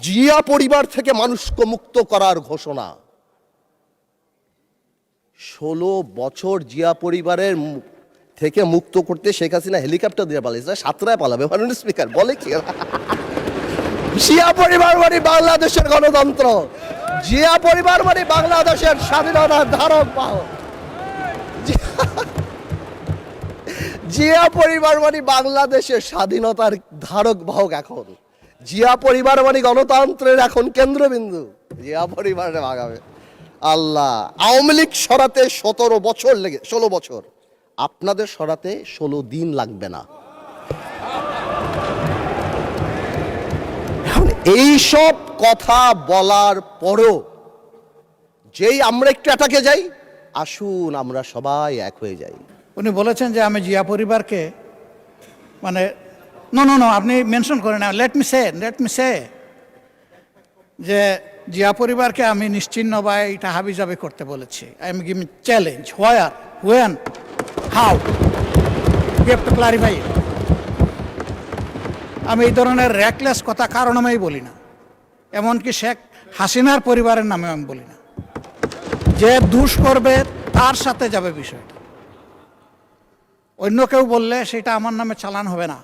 জিয়া পরিবার থেকে মানুষকে মুক্ত করার ঘোষণা। 16 বছর জিয়া পরিবারের থেকে মুক্ত করতে শেখ হাসিনা হেলিকপ্টার দিয়ে পালিয়েছে, সাতরায় পালাবে মাননীয় স্পিকার বলে কি? জিয়া পরিবার মানে বাংলাদেশের গণতন্ত্র, জিয়া পরিবার মানে বাংলাদেশের স্বাধীনতার ধারক বাহক, জিয়া পরিবার মানে বাংলাদেশের স্বাধীনতার ধারক বাহক। এখন জিয়া পরিবার মানে গণতন্ত্রের এখন কেন্দ্রবিন্দু। জিয়া পরিবারে ভাগাবে আল্লাহ। আওয়ামী লীগ সরাতে 17 বছর লেগে 16 বছর, আপনাদের সরাতে 16 দিন লাগবে না। এইসব কথা বলার পরও যেই আমরা একটু অ্যাটাকে যাই, আসুন আমরা সবাই এক হয়ে যাই। উনি বলেছেন যে আমি জিয়া পরিবারকে মানে নো আপনি মেনশন করেন না, লেট মি সে যে জিয়া পরিবারকে আমি নিশ্চিহ্ন বা এটা হাবিজাবি করতে বলেছি। I am giving challenge, where, when, how, you have to clarify. আমি এই ধরনের র্যাকলেস কথা কারো নামেই বলি না, এমনকি শেখ হাসিনার পরিবারের নামেও আমি বলি না। যে দুষ করবে তার সাথে যাবে বিষয়টা, অন্য কেউ বললে সেটা আমার নামে চালান হবে না।